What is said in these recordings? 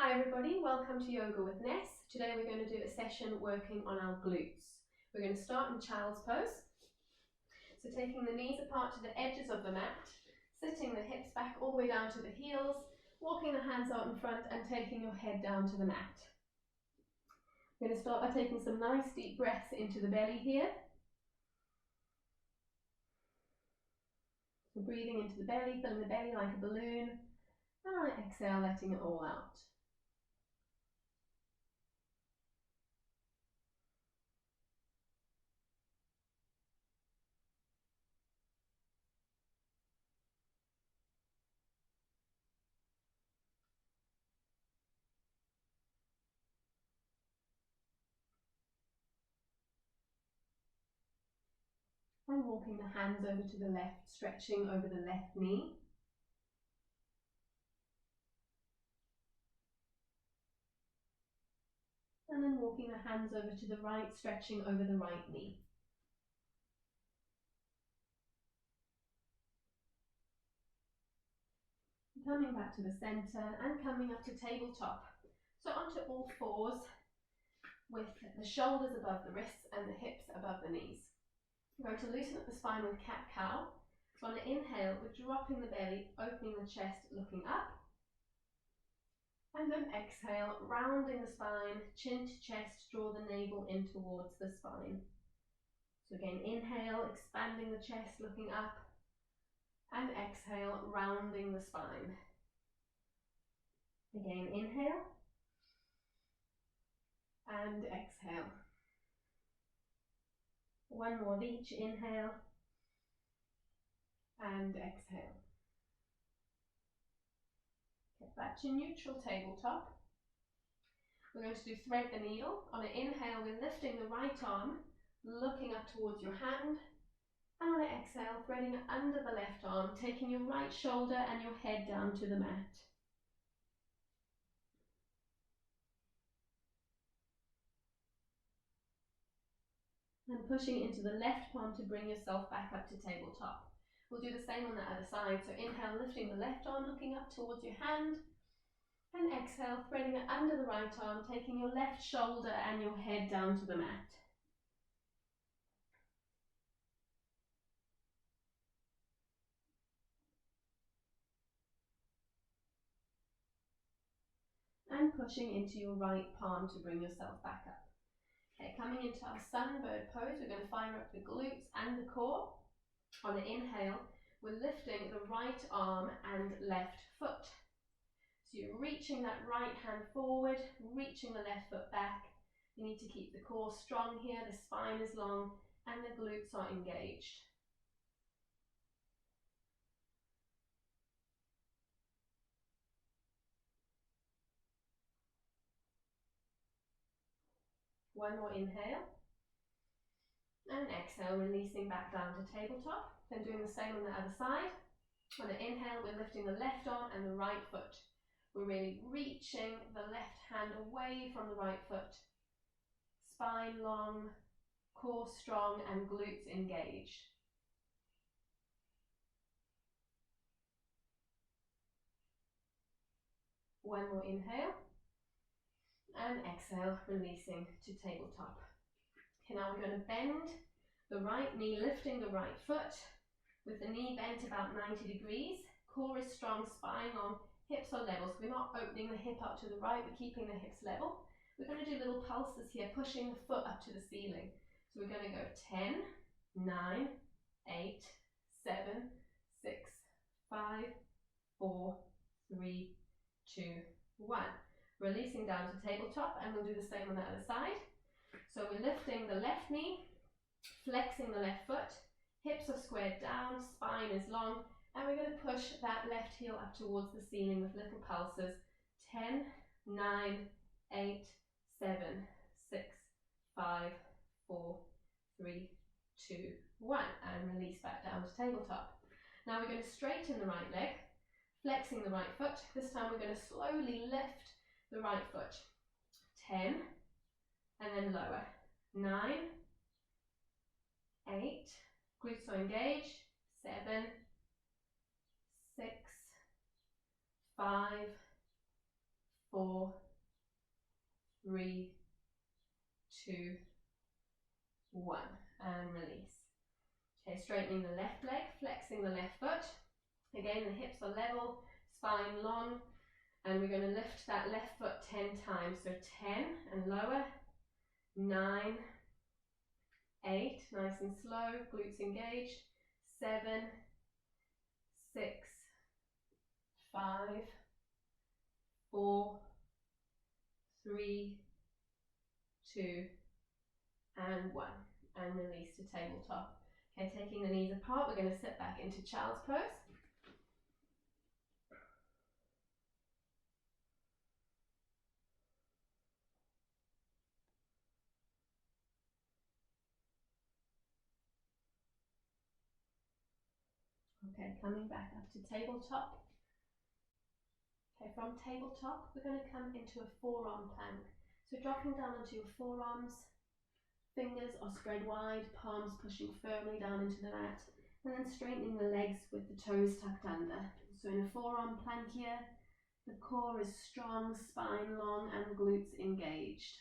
Hi everybody, welcome to Yoga with Ness. Today we're going to do a session working on our glutes. We're going to start in child's pose. So taking the knees apart to the edges of the mat, sitting the hips back all the way down to the heels, walking the hands out in front and taking your head down to the mat. We're going to start by taking some nice deep breaths into the belly here. So breathing into the belly, filling the belly like a balloon, and on an exhale letting it all out. And walking the hands over to the left, stretching over the left knee. And then walking the hands over to the right, stretching over the right knee. Coming back to the center and coming up to tabletop. So onto all fours with the shoulders above the wrists and the hips above the knees. We're going to loosen up the spine with cat-cow. So on the inhale, we're dropping the belly, opening the chest, looking up. And then exhale, rounding the spine, chin to chest, draw the navel in towards the spine. So again, inhale, expanding the chest, looking up. And exhale, rounding the spine. Again, inhale. And exhale. One more of each, inhale. And exhale. Get back to neutral tabletop. We're going to do thread the needle. On an inhale, we're lifting the right arm, looking up towards your hand. And on an exhale, threading it under the left arm, taking your right shoulder and your head down to the mat. And pushing into the left palm to bring yourself back up to tabletop. We'll do the same on the other side. So inhale, lifting the left arm, looking up towards your hand. And exhale, threading it under the right arm, taking your left shoulder and your head down to the mat. And pushing into your right palm to bring yourself back up. Okay, coming into our sunbird pose, we're going to fire up the glutes and the core. On the inhale, we're lifting the right arm and left foot. So you're reaching that right hand forward, reaching the left foot back. You need to keep the core strong here, the spine is long, and the glutes are engaged. One more inhale. And exhale, releasing back down to tabletop. Then doing the same on the other side. On the inhale, we're lifting the left arm and the right foot. We're really reaching the left hand away from the right foot. Spine long, core strong, and glutes engaged. One more inhale. And exhale, releasing to tabletop. Okay, now we're going to bend the right knee, lifting the right foot with the knee bent about 90 degrees. Core is strong, spine long, hips are level. So we're not opening the hip up to the right, we're keeping the hips level. We're going to do little pulses here, pushing the foot up to the ceiling. So we're going to go 10, 9, 8, 7, 6, 5, 4, 3, 2, 1. Releasing down to tabletop, and we'll do the same on the other side. So we're lifting the left knee, flexing the left foot, hips are squared down, spine is long, and we're going to push that left heel up towards the ceiling with little pulses. 10, 9, 8, 7, 6, 5, 4, 3, 2, 1, and release back down to tabletop. Now we're going to straighten the right leg, flexing the right foot. This time we're going to slowly lift the right foot. 10, and then lower. 9, 8, glutes are engaged. 7, 6, 5, 4, 3, 2, 1, and release. Okay, straightening the left leg, flexing the left foot. Again, the hips are level, spine long, and we're going to lift that left foot 10 times. So 10 and lower, 9, 8, nice and slow, glutes engaged, 7, 6, 5, 4, 3, 2, and 1, and release to tabletop. Okay, taking the knees apart, we're going to sit back into child's pose. Okay, coming back up to tabletop. Okay, from tabletop, we're going to come into a forearm plank. So dropping down onto your forearms, fingers are spread wide, palms pushing firmly down into the mat, and then straightening the legs with the toes tucked under. So in a forearm plank here, the core is strong, spine long, and glutes engaged.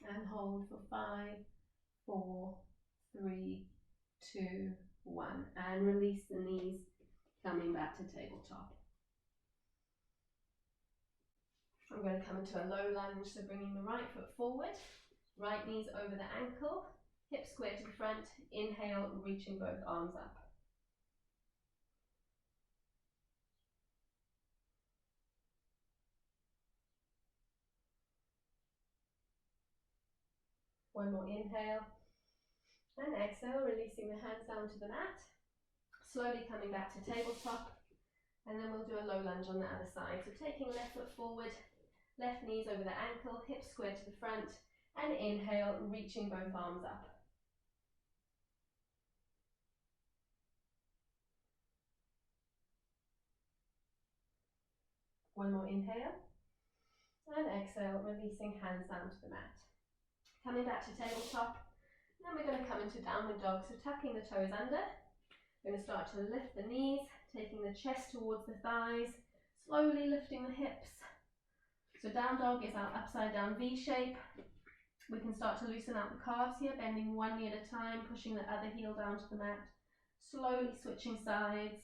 And hold for 5, 4, 3, 2, 1, and release the knees, coming back to tabletop. I'm going to come into a low lunge, so bringing the right foot forward, right knees over the ankle, hips square to the front, inhale, reaching both arms up. One more inhale, and exhale, releasing the hands down to the mat, slowly coming back to tabletop, and then we'll do a low lunge on the other side. So taking left foot forward, left knees over the ankle, hips square to the front, and inhale, reaching both arms up. One more inhale, and exhale, releasing hands down to the mat. Coming back to tabletop, then we're going to come into downward dog, so tucking the toes under. We're going to start to lift the knees, taking the chest towards the thighs, slowly lifting the hips. So down dog is our upside down V shape. We can start to loosen out the calves here, bending one knee at a time, pushing the other heel down to the mat, slowly switching sides,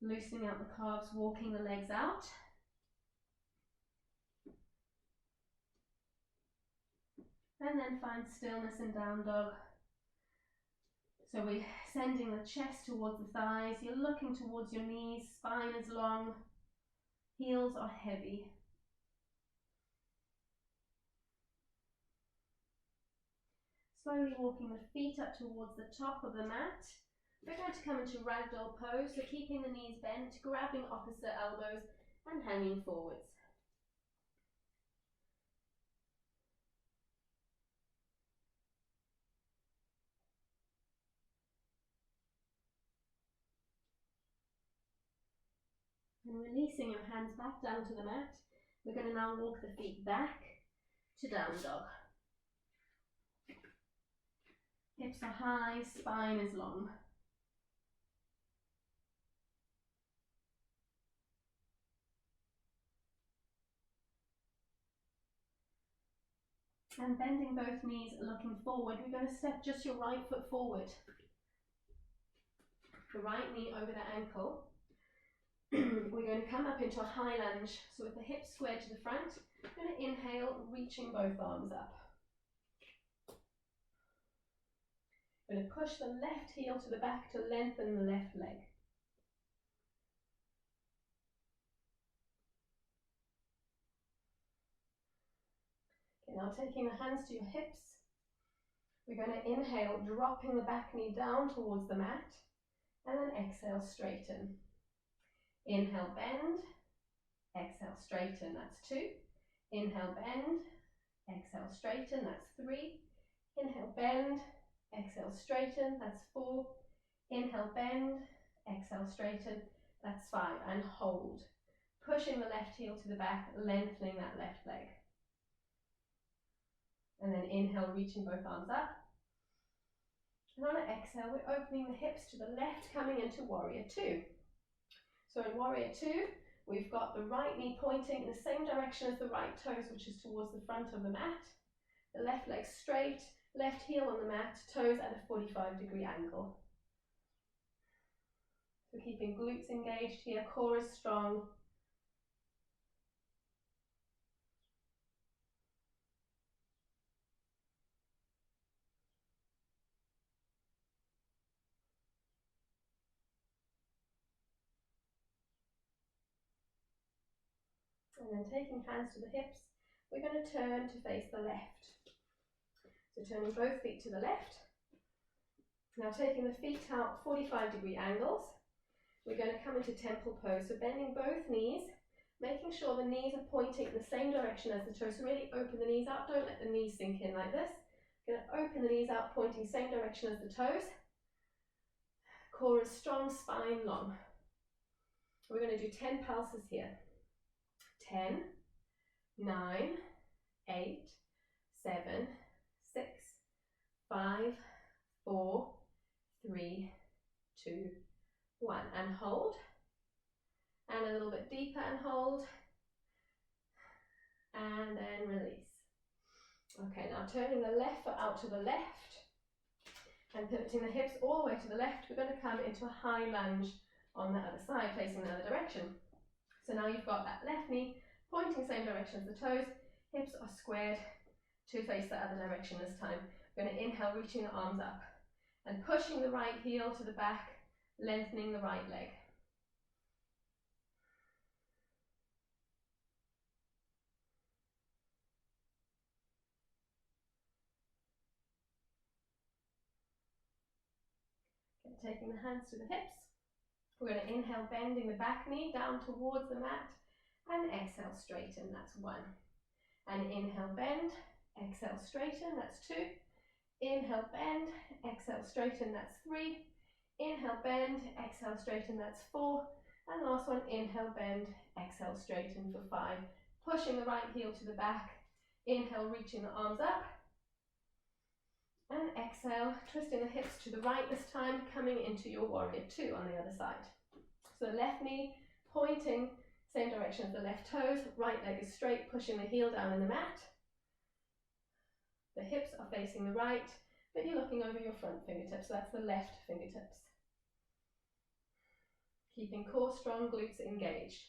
loosening out the calves, walking the legs out. And then find stillness in down dog. So we're sending the chest towards the thighs, you're looking towards your knees, spine is long, heels are heavy. Slowly walking the feet up towards the top of the mat. We're going to come into ragdoll pose, so keeping the knees bent, grabbing opposite elbows and hanging forwards. And releasing your hands back down to the mat, we're going to now walk the feet back to down dog. Hips are high, spine is long. And bending both knees, looking forward, we're going to step just your right foot forward. The right knee over the ankle. We're going to come up into a high lunge, so with the hips squared to the front, we're going to inhale, reaching both arms up. We're going to push the left heel to the back to lengthen the left leg. Okay, now taking the hands to your hips, we're going to inhale, dropping the back knee down towards the mat, and then exhale, straighten. Inhale, bend, exhale, straighten, that's 2. Inhale, bend, exhale, straighten, that's 3. Inhale, bend, exhale, straighten, that's 4. Inhale, bend, exhale, straighten, that's 5, and hold. Pushing the left heel to the back, lengthening that left leg. And then inhale, reaching both arms up. And on an exhale, we're opening the hips to the left, coming into warrior 2. So in warrior 2, we've got the right knee pointing in the same direction as the right toes, which is towards the front of the mat. The left leg straight, left heel on the mat, toes at a 45-degree angle. So keeping glutes engaged here, core is strong. And then taking hands to the hips, we're going to turn to face the left. So turning both feet to the left. Now taking the feet out 45-degree angles, we're going to come into temple pose. So bending both knees, making sure the knees are pointing in the same direction as the toes. So really open the knees out, don't let the knees sink in like this. Going to open the knees out, pointing same direction as the toes. Core is strong, spine long. We're going to do 10 pulses here. 10, 9, 8, 7, 6, 5, 4, 3, 2, 1. And hold. And a little bit deeper and hold. And then release. Okay, now turning the left foot out to the left and pivoting the hips all the way to the left, we're going to come into a high lunge on the other side, facing the other direction. So now you've got that left knee pointing same direction as the toes, hips are squared to face the other direction this time. We're going to inhale, reaching the arms up and pushing the right heel to the back, lengthening the right leg. Okay, taking the hands to the hips. We're going to inhale, bending the back knee down towards the mat, and exhale, straighten, that's 1. And inhale, bend, exhale, straighten, that's 2. Inhale, bend, exhale, straighten, that's 3. Inhale, bend, exhale, straighten, that's 4. And last one, inhale, bend, exhale, straighten for 5. Pushing the right heel to the back, inhale, reaching the arms up. And exhale, twisting the hips to the right this time, coming into your warrior 2 on the other side. So left knee pointing same direction as the left toes, right leg is straight, pushing the heel down in the mat. The hips are facing the right, but you're looking over your front fingertips, so that's the left fingertips. Keeping core strong, glutes engaged.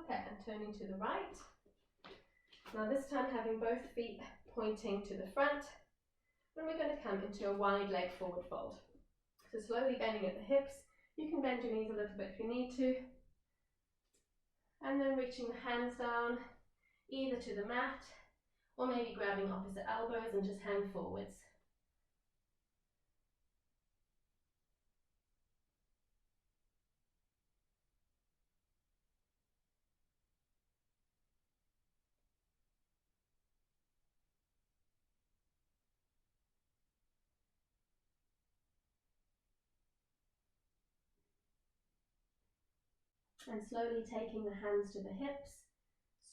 Okay, and turning to the right. Now this time having both feet pointing to the front, and we're going to come into a wide leg forward fold. So slowly bending at the hips, you can bend your knees a little bit if you need to, and then reaching the hands down either to the mat or maybe grabbing opposite elbows and just hand forwards. And slowly taking the hands to the hips,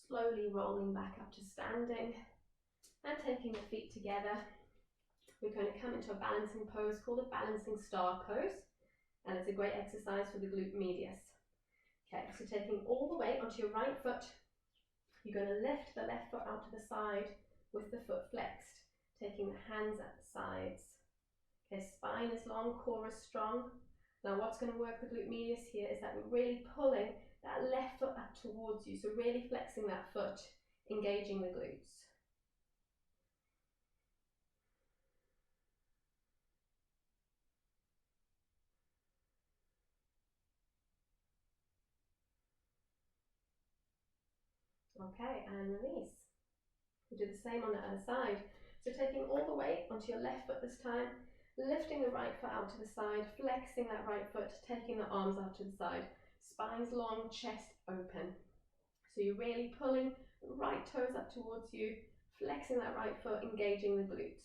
slowly rolling back up to standing, and taking the feet together. We're going to come into a balancing pose called a balancing star pose, and it's a great exercise for the glute medius. Okay, so taking all the weight onto your right foot, you're going to lift the left foot out to the side with the foot flexed, taking the hands at the sides. Okay, spine is long, core is strong. Now what's going to work with glute medius here is that we're really pulling that left foot up towards you, so really flexing that foot, engaging the glutes. Okay, and release. We'll do the same on the other side. So taking all the weight onto your left foot this time, lifting the right foot out to the side, flexing that right foot, taking the arms out to the side, spine's long, chest open. So you're really pulling the right toes up towards you, flexing that right foot, engaging the glutes.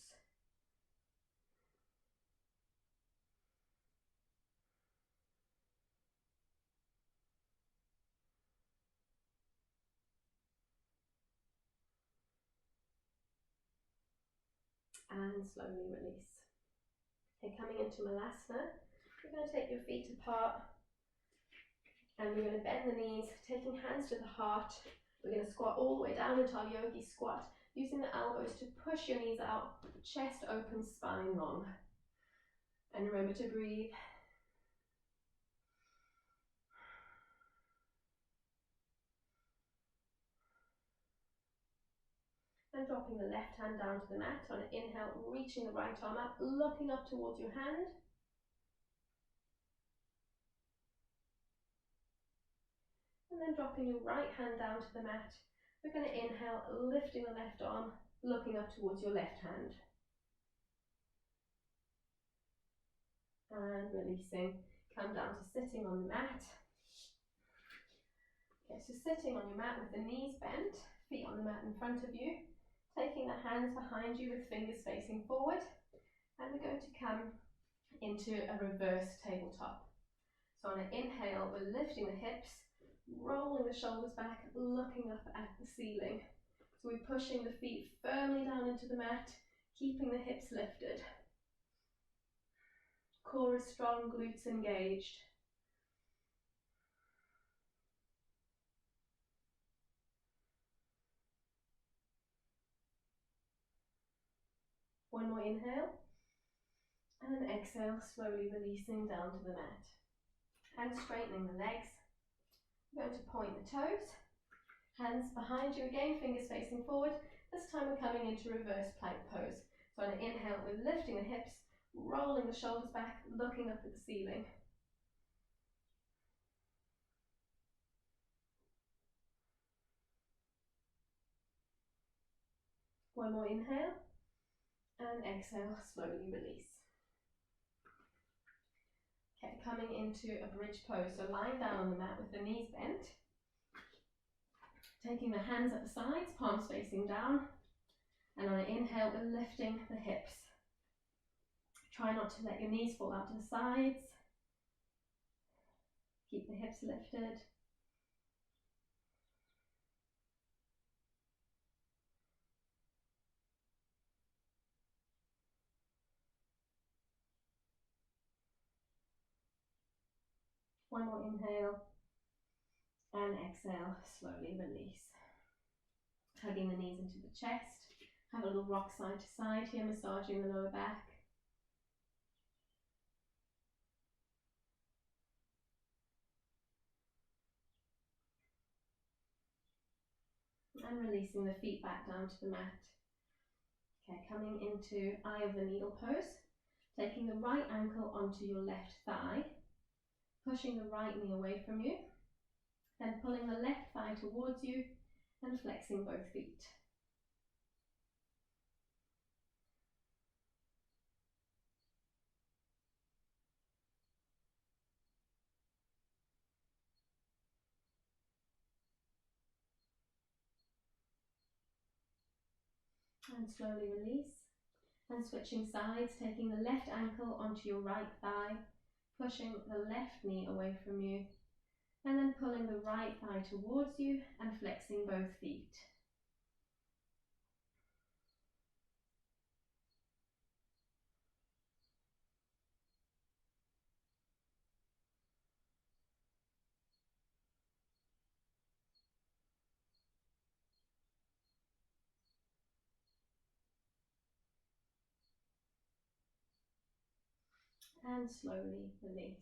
And slowly release. Okay, coming into Malasana, you're going to take your feet apart and we're going to bend the knees, taking hands to the heart. We're going to squat all the way down into our yogi squat, using the elbows to push your knees out, chest open, spine long. And remember to breathe. And dropping the left hand down to the mat. On an inhale, reaching the right arm up, looking up towards your hand. And then dropping your right hand down to the mat. We're going to inhale, lifting the left arm, looking up towards your left hand. And releasing. Come down to sitting on the mat. Okay, so sitting on your mat with the knees bent, feet on the mat in front of you, taking the hands behind you with fingers facing forward, and we're going to come into a reverse tabletop. So on an inhale, we're lifting the hips, rolling the shoulders back, looking up at the ceiling. So we're pushing the feet firmly down into the mat, keeping the hips lifted. Core is strong, glutes engaged. One more inhale, and exhale, slowly releasing down to the mat. And straightening the legs. We're going to point the toes, hands behind you again, fingers facing forward. This time we're coming into reverse plank pose. So on an inhale, we're lifting the hips, rolling the shoulders back, looking up at the ceiling. One more inhale, and exhale, slowly release. Okay, coming into a bridge pose, so lying down on the mat with the knees bent, taking the hands at the sides, palms facing down, and on an inhale, we're lifting the hips. Try not to let your knees fall out to the sides. Keep the hips lifted. One more inhale, and exhale, slowly release. Hugging the knees into the chest. Have a little rock side to side here, massaging the lower back. And releasing the feet back down to the mat. Okay, coming into eye of the needle pose. Taking the right ankle onto your left thigh. Pushing the right knee away from you. Then pulling the left thigh towards you and flexing both feet. And slowly release. And switching sides, taking the left ankle onto your right thigh, pushing the left knee away from you, and then pulling the right thigh towards you and flexing both feet. And slowly release.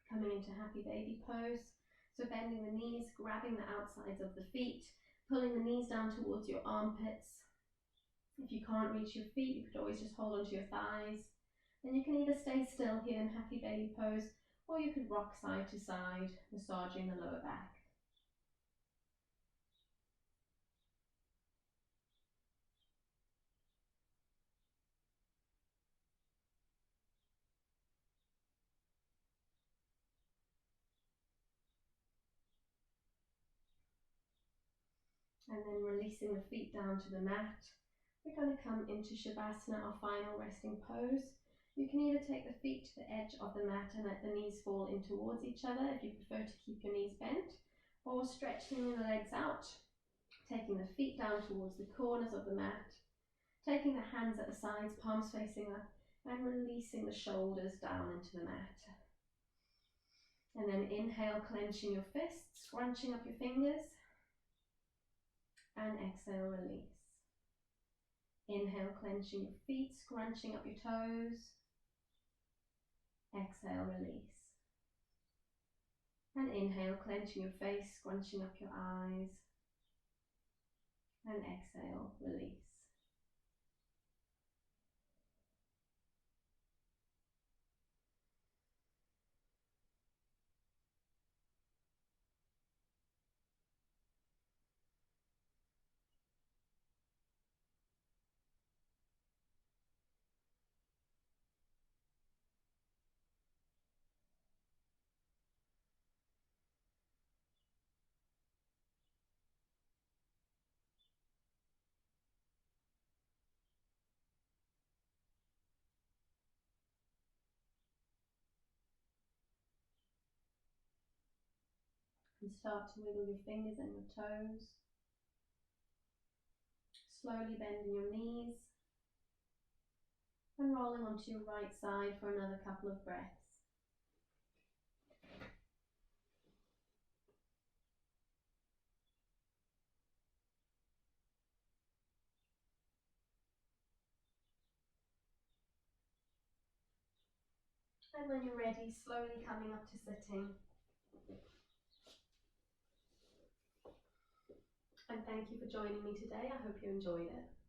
Coming into happy baby pose. So bending the knees, grabbing the outsides of the feet, pulling the knees down towards your armpits. If you can't reach your feet, you could always just hold onto your thighs. And you can either stay still here in happy baby pose, or you could rock side to side, massaging the lower back. And then releasing the feet down to the mat, we're going to come into Shavasana, our final resting pose. You can either take the feet to the edge of the mat and let the knees fall in towards each other if you prefer to keep your knees bent, or stretching the legs out, taking the feet down towards the corners of the mat, taking the hands at the sides, palms facing up, and releasing the shoulders down into the mat. And then inhale, clenching your fists, scrunching up your fingers, and exhale, release. Inhale, clenching your feet, scrunching up your toes, exhale, release. And inhale, clenching your face, scrunching up your eyes, and exhale, release. And start to wiggle your fingers and your toes, slowly bending your knees, and rolling onto your right side for another couple of breaths. And when you're ready, slowly coming up to sitting. And thank you for joining me today. I hope you enjoyed it.